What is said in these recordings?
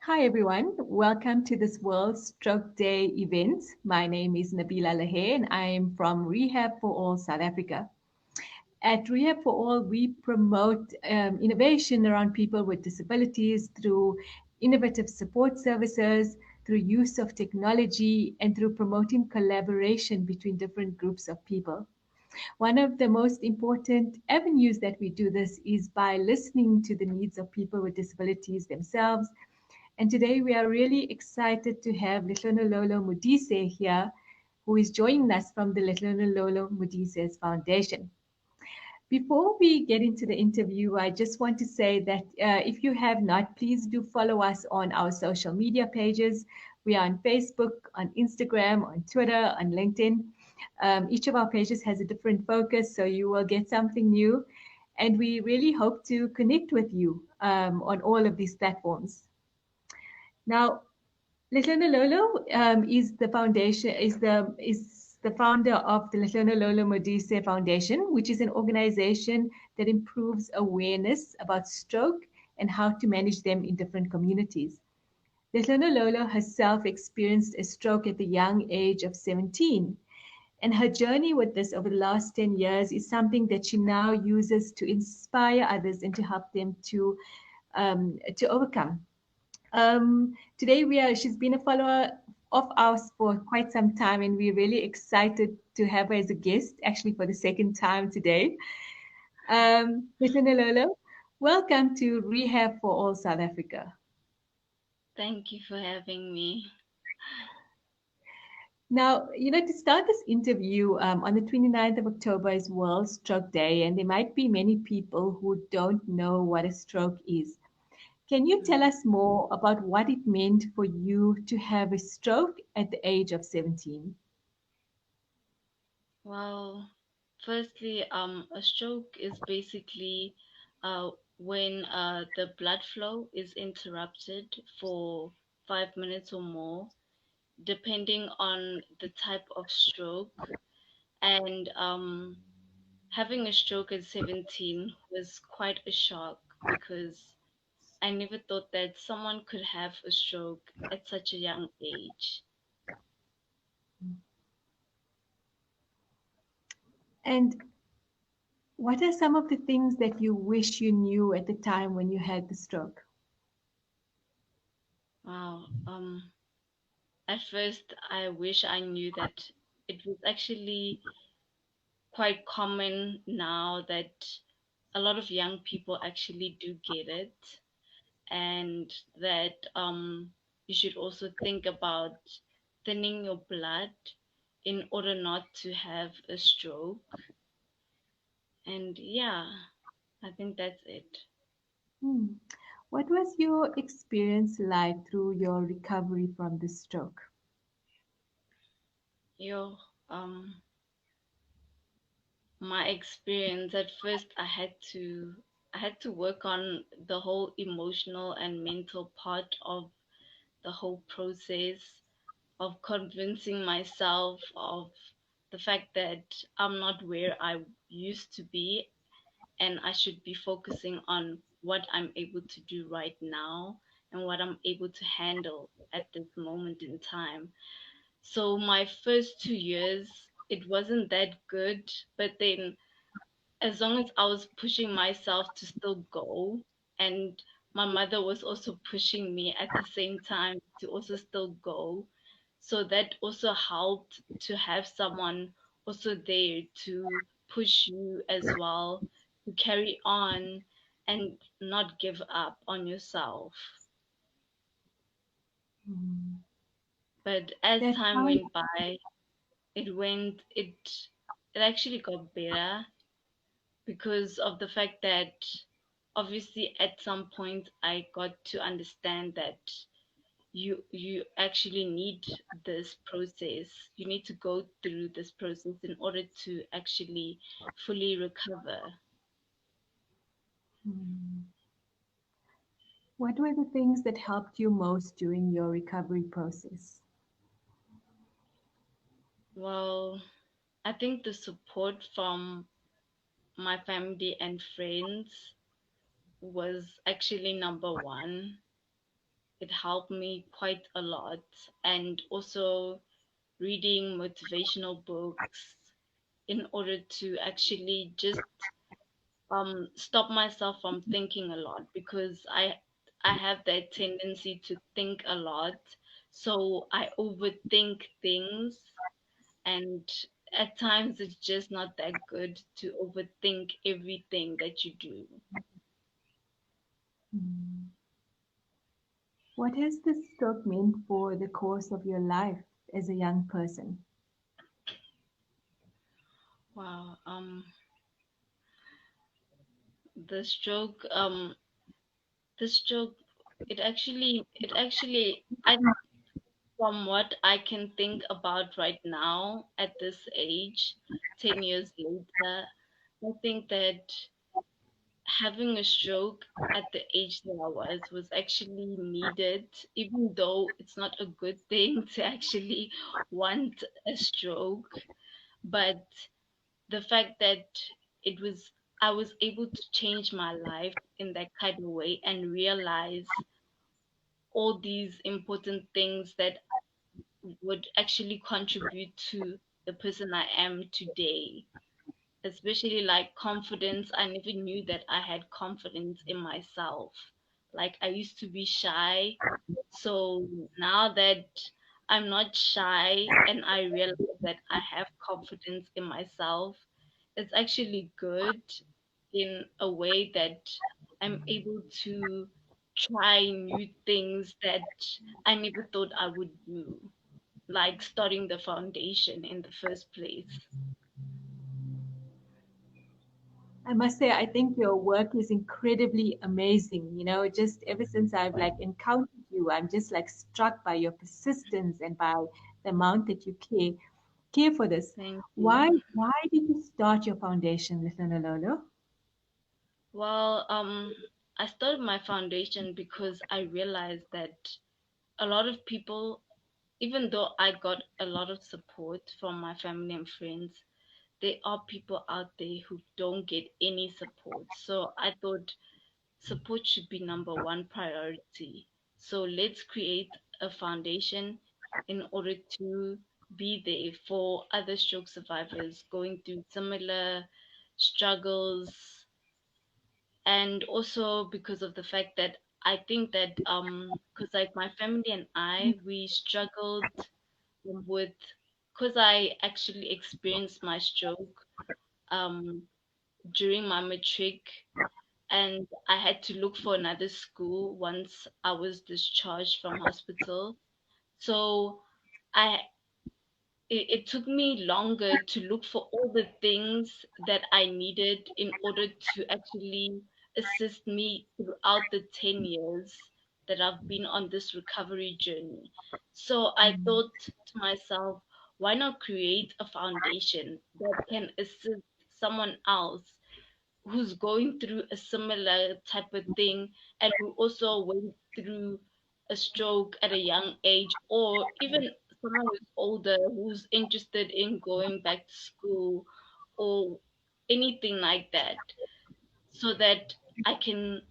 Hi everyone, welcome to this World Stroke Day event. My name is Nabila Lahe and I am from Rehab for All South Africa. At Rehab for All, we promote innovation around people with disabilities through innovative support services, through use of technology, and through promoting collaboration between different groups of people. One of the most important avenues that we do this is by listening to the needs of people with disabilities themselves. And today we are really excited to have Lethlogonolo Modise here, who is joining us from the Lethlogonolo Modise Foundation. Before we get into the interview, I just want to say that if you have not, please do follow us on our social media pages. We are on Facebook, on Instagram, on Twitter, on LinkedIn. Each of our pages has a different focus, so you will get something new. And we really hope to connect with you on all of these platforms. Now, Lethlogonolo is the foundation is the founder of the Lethlogonolo Modise Foundation, which is an organization that improves awareness about stroke and how to manage them in different communities. Lethlogonolo herself experienced a stroke at the young age of 17, and her journey with this over the last 10 years is something that she now uses to inspire others and to help them to overcome. Today she's been a follower of ours for quite some time, and we're really excited to have her as a guest, actually for the second time today. Ms. Nololo, welcome to Rehab for All South Africa. Thank you for having me. Now, to start this interview, on the 29th of October is World Stroke Day, and there might be many people who don't know what a stroke is. Can you tell Mm. us more about what it meant for you to have a stroke at the age of 17? Well, firstly, a stroke is basically when the blood flow is interrupted for 5 minutes or more, depending on the type of stroke. And having a stroke at 17 was quite a shock because I never thought that someone could have a stroke at such a young age. And what are some of the things that you wish you knew at the time when you had the stroke? Wow. At first, I wish I knew that it was actually quite common now that a lot of young people actually do get it, and that you should also think about thinning your blood in order not to have a stroke. And yeah, I think that's it. Hmm. What was your experience like through your recovery from the stroke? Yo, my experience at first, I had to work on the whole emotional and mental part of the whole process of convincing myself of the fact that I'm not where I used to be, and I should be focusing on what I'm able to do right now and what I'm able to handle at this moment in time. So my first 2 years, it wasn't that good, but then as long as I was pushing myself to still go, and my mother was also pushing me at the same time to also still go. So that also helped to have someone also there to push you as well, to carry on and not give up on yourself. Hmm. But as That time sounds. went by, it actually got better because of the fact that obviously at some point I got to understand that you actually need this process. You need to go through this process in order to actually fully recover. Hmm. What were the things that helped you most during your recovery process? Well, I think the support from my family and friends was actually number one. it helped me quite a lot. And also reading motivational books in order to actually just stop myself from thinking a lot, because I have that tendency to think a lot. So I overthink things, and at times it's just not that good to overthink everything that you do. Hmm. What has this stroke meant for the course of your life as a young person? Wow. The stroke the stroke it actually I from what I can think about right now at this age, 10 years later, I think that having a stroke at the age that I was actually needed, even though it's not a good thing to actually want a stroke. But the fact that it was, I was able to change my life in that kind of way and realize all these important things that would actually contribute to the person I am today, especially like confidence. I never knew that I had confidence in myself. Like I used to be shy. So now that I'm not shy and I realize that I have confidence in myself, it's actually good in a way that I'm able to try new things that I never thought I would do, like starting the foundation in the first place. I must say, I think your work is incredibly amazing. You know, just ever since I've like encountered you, I'm just like struck by your persistence and by the amount that you care for this. Thank Why you. why did you start your foundation, Lethlogonolo? Well, I started my foundation because I realized that a lot of people, even though I got a lot of support from my family and friends, there are people out there who don't get any support. So I thought support should be number one priority. So let's create a foundation in order to be there for other stroke survivors going through similar struggles, and also because of the fact that I think that because like my family and we struggled with, because I actually experienced my stroke um during my matric, and I had to look for another school once I was discharged from hospital. So I it took me longer to look for all the things that I needed in order to actually assist me throughout the 10 years that I've been on this recovery journey. So I thought to myself, why not create a foundation that can assist someone else who's going through a similar type of thing, and who also went through a stroke at a young age, or even someone who's older who's interested in going back to school or anything like that, so that I can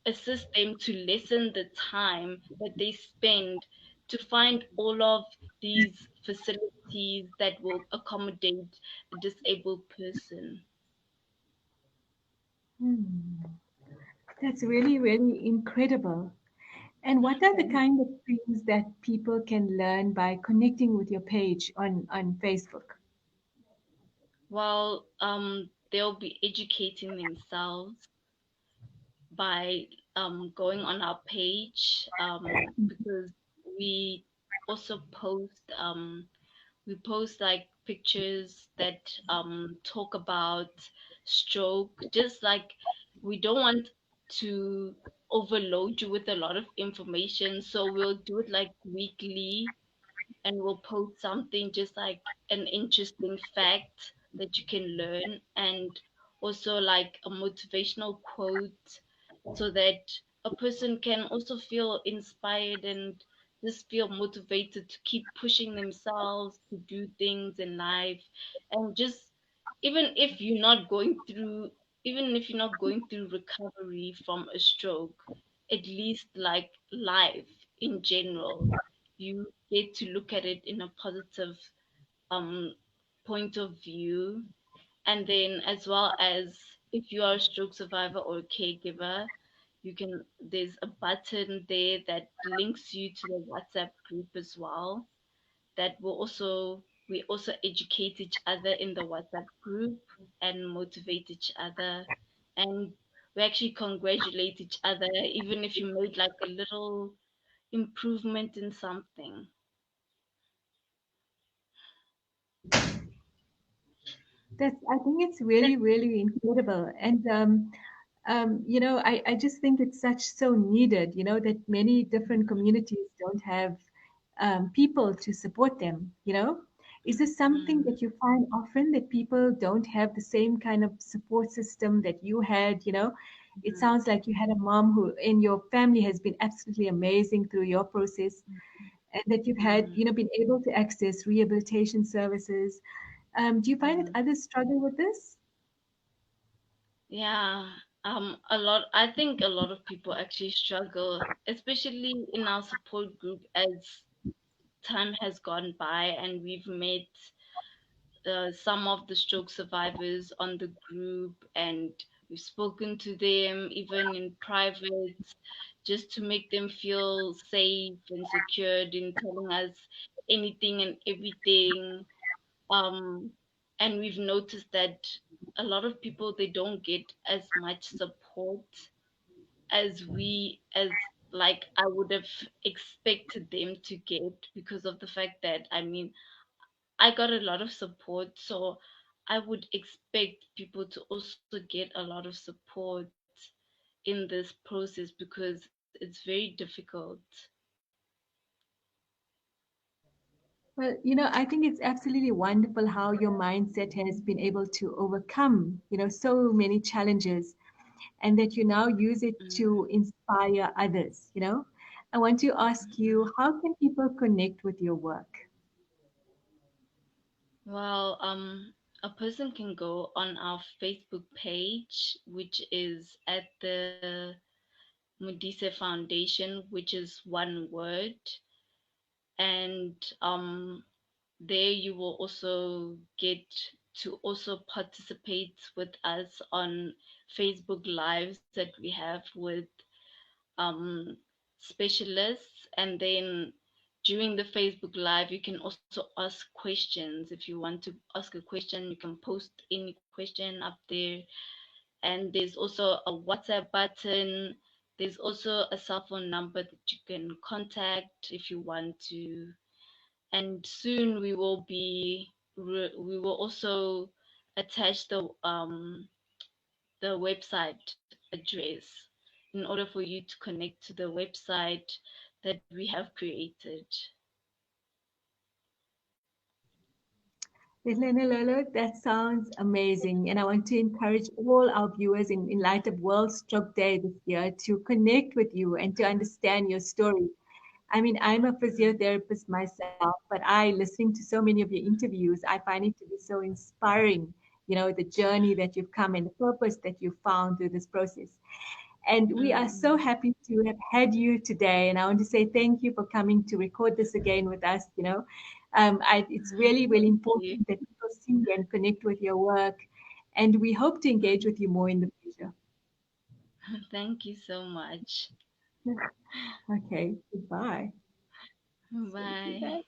assist them to lessen the time that they spend to find all of these facilities that will accommodate a disabled person. Hmm. That's really, really incredible. And what are the kind of things that people can learn by connecting with your page on Facebook? Well, they'll be educating themselves by going on our page, because we also post like pictures that talk about stroke, just like we don't want to overload you with a lot of information, so we'll do it like weekly, and we'll post something just like an interesting fact that you can learn, and also like a motivational quote, so that a person can also feel inspired and just feel motivated to keep pushing themselves to do things in life. And just, even if you're not going through even if you're not going through recovery from a stroke, at least like life, in general. You get to look at it in a positive um, point of view. And then, as well as if you are a stroke survivor or a caregiver, there's a button there that links you to the WhatsApp group as well. That will also, we also educate each other in the WhatsApp group and motivate each other. And we actually congratulate each other, even if you made like a little improvement in something. I think it's really, really incredible. And, I just think it's such so needed, that many different communities don't have people to support them, Is this something Mm, that you find often that people don't have the same kind of support system that you had, It mm, sounds like you had a mom who in your family has been absolutely amazing through your process and that you've had, mm, been able to access rehabilitation services. Do you find that mm. others struggle with this? Yeah, a lot. I think a lot of people actually struggle, especially in our support group, as time has gone by and we've met some of the stroke survivors on the group, and we've spoken to them even in private, just to make them feel safe and secured in telling us anything and everything. um and we've noticed that a lot of people, they don't get as much support as we as like I would have expected them to get, because of the fact that, I mean, I got a lot of support, so I would expect people to also get a lot of support in this process, because it's very difficult. Well, I think it's absolutely wonderful how your mindset has been able to overcome, so many challenges and that you now use it Mm. to inspire others, I want to ask you, how can people connect with your work? Well, a person can go on our Facebook page, which is at the Modise Foundation, which is one word, and there you will also get to also participate with us on Facebook lives that we have with um, specialists. And then during the Facebook live, you can also ask questions. If you want to ask a question, you can post any question up there. And there's also a WhatsApp button. There's also a cell phone number that you can contact if you want to. And soon we will also attach the website address in order for you to connect to the website that we have created. Lena Lolo, that sounds amazing. And I want to encourage all our viewers in light of World Stroke Day this year to connect with you and to understand your story. I mean, I'm a physiotherapist myself, but listening to so many of your interviews, I find it to be so inspiring, the journey that you've come and the purpose that you found through this process. And we are Mm, so happy to have had you today. And I want to say thank you for coming to record this again with us. It's really, really thank you. important that people see and connect with your work. And we hope to engage with you more in the future. Thank you so much. Okay, goodbye. Bye.